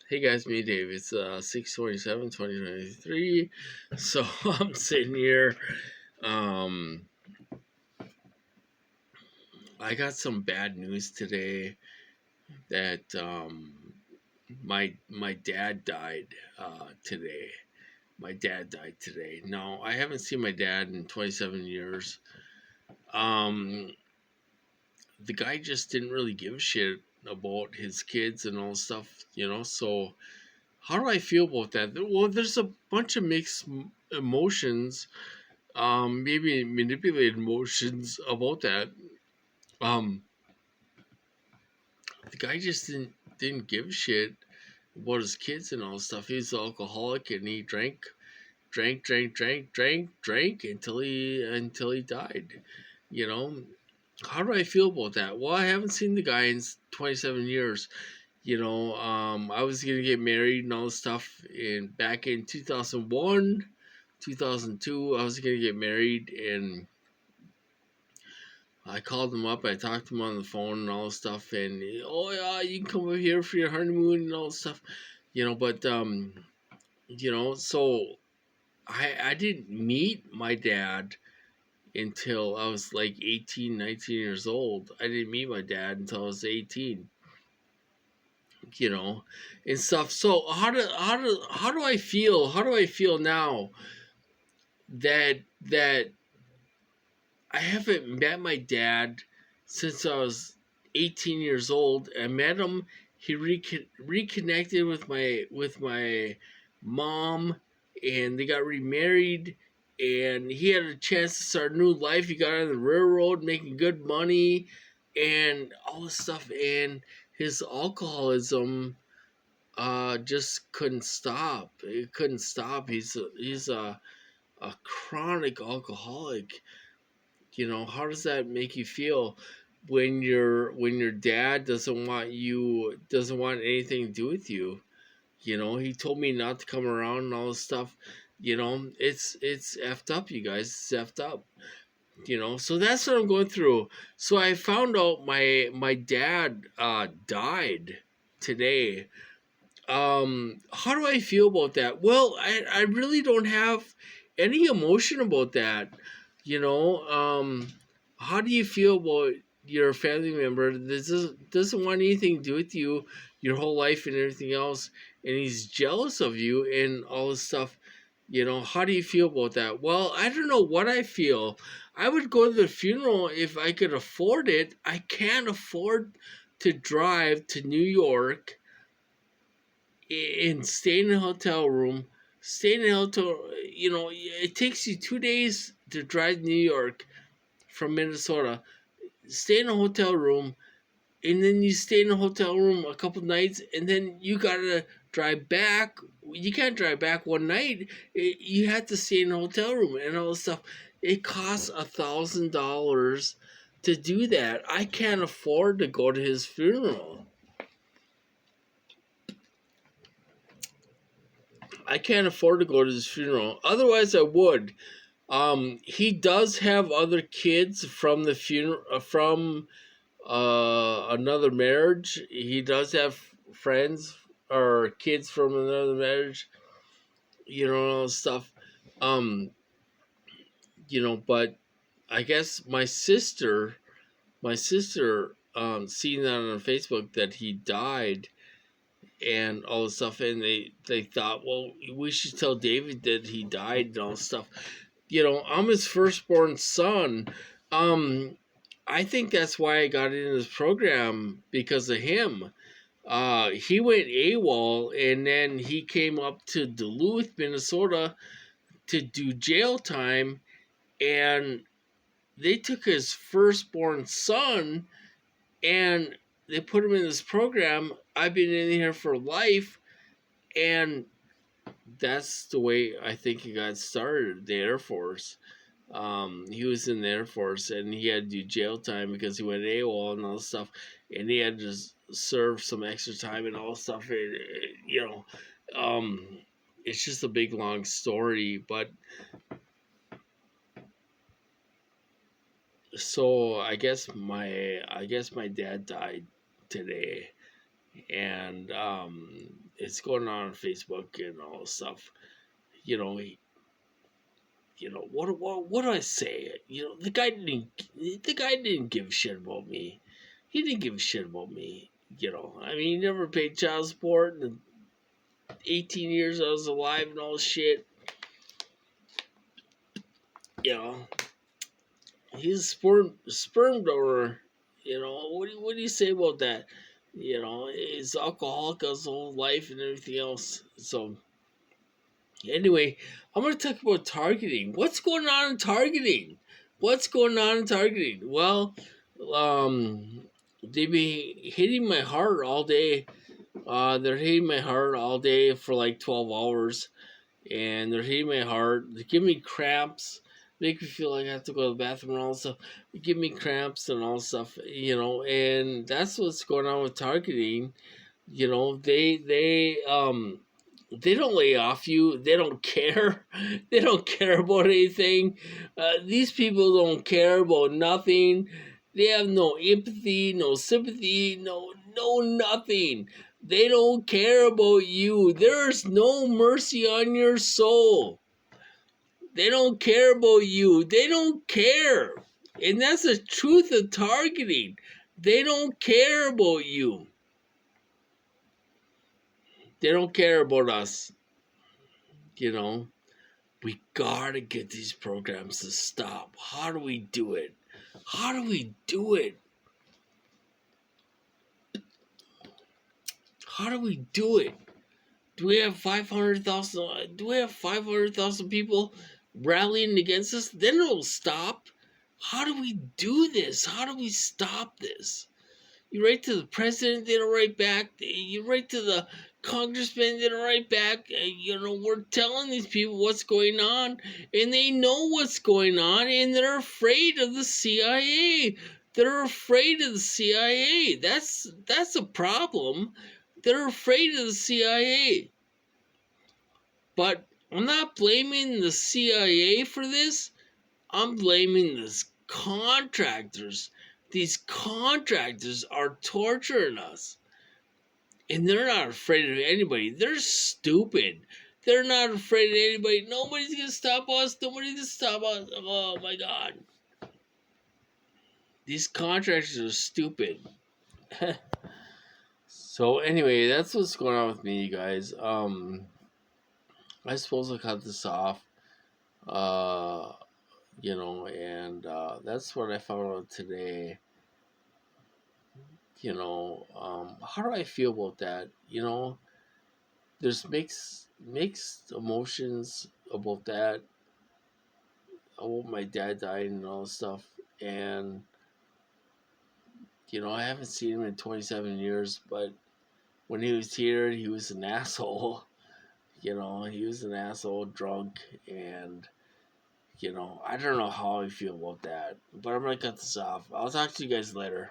Hey guys, me Dave. It's 6/27, 2023. So I'm sitting here. Um, I got some bad news today that my dad died today. My dad died today. No, I haven't seen my dad in 27 years. Um, the guy just didn't really give a shit about his kids and all stuff, So how do I feel about that? Well, there's a bunch of mixed emotions, maybe manipulated emotions about that. Um, the guy just didn't give a shit about his kids and all stuff. He's an alcoholic and he drank until he died. You know, how do I feel about that? Well, I haven't seen the guy in 27 years. I was gonna get married and all this stuff in back in 2001, 2002. I was gonna get married, and I called him up. I talked to him on the phone and all this stuff. And oh yeah, you can come over here for your honeymoon and all this stuff. But so I didn't meet my dad until I was like 18, 19 years old. I didn't meet my dad until I was 18. You know, and stuff. So how do I feel? How do I feel now that I haven't met my dad since I was 18 years old. I met him. He reconnected with my mom, and they got remarried. And he had a chance to start a new life. He got on the railroad, making good money, and all this stuff. And his alcoholism just couldn't stop. It couldn't stop. He's a chronic alcoholic. How does that make you feel when your dad doesn't want anything to do with you? He told me not to come around and all this stuff. It's effed up, you guys. It's effed up. So that's what I'm going through. So I found out my dad died today. How do I feel about that? Well, I really don't have any emotion about that. How do you feel about your family member that doesn't want anything to do with you your whole life and everything else, and he's jealous of you and all this stuff? How do you feel about that? Well, I don't know what I feel. I would go to the funeral if I could afford it. I can't afford to drive to New York and stay in a hotel room. Stay in a hotel. It takes you 2 days to drive to New York from Minnesota. Stay in a hotel room, and then you stay in a hotel room a couple nights, and then you gotta drive back. You can't drive back one night. You have to stay in a hotel room and all this stuff. It costs $1,000 to do that. I can't afford to go to his funeral. I can't afford to go to his funeral. Otherwise, I would. He does have other kids from the funeral from another marriage. He does have friends or kids from another marriage. All stuff. Um, but I guess my sister, seen that on Facebook that he died and all this stuff, and they thought, well, we should tell David that he died and all this stuff. I'm his firstborn son. Um, I think that's why I got into this program because of him. He went AWOL, and then he came up to Duluth, Minnesota, to do jail time, and they took his firstborn son and they put him in this program. I've been in here for life, and that's the way I think he got started. The Air Force. He was in the Air Force, and he had to do jail time because he went AWOL and all this stuff, and he had to serve some extra time and all this stuff. Um, it's just a big long story, but so I guess my dad died today, and it's going on Facebook and all this stuff. You know, what do I say? The guy didn't give a shit about me. He didn't give a shit about me. I mean, he never paid child support in the 18 years I was alive and all this shit. You know, he's a sperm donor. What do you say about that? He's alcoholic his whole life and everything else. So, anyway, I'm going to talk about targeting. What's going on in targeting? Well, they be hitting my heart all day. They're hitting my heart all day for like 12 hours. And they're hitting my heart. They give me cramps. Make me feel like I have to go to the bathroom and all that stuff. They give me cramps and all that stuff, and that's what's going on with targeting. They don't lay off you. They don't care. They don't care about anything. These people don't care about nothing. They have no empathy, no sympathy, no nothing. They don't care about you. There's no mercy on your soul. They don't care about you. They don't care. And that's the truth of targeting. They don't care about you. They don't care about us. We gotta get these programs to stop. How do we do it? How do we do it? How do we do it? Do we have 500,000? Do we have 500,000 people rallying against us? Then it'll stop. How do we do this? How do we stop this? You write to the president, they don't write back. You write to the congressman, they don't write back. We're telling these people what's going on, and they know what's going on, and they're afraid of the CIA. They're afraid of the CIA. That's a problem. They're afraid of the CIA. But I'm not blaming the CIA for this. I'm blaming these contractors. These contractors are torturing us. And they're not afraid of anybody. They're stupid. They're not afraid of anybody. Nobody's going to stop us. Nobody's going to stop us. Oh, my God. These contractors are stupid. So, anyway, that's what's going on with me, you guys. I suppose I'll cut this off. And that's what I found out today. How do I feel about that? There's mixed emotions about that. About my dad dying and all this stuff. And, I haven't seen him in 27 years, but when he was here, he was an asshole. He was an asshole, drunk, and, I don't know how I feel about that. But I'm going to cut this off. I'll talk to you guys later.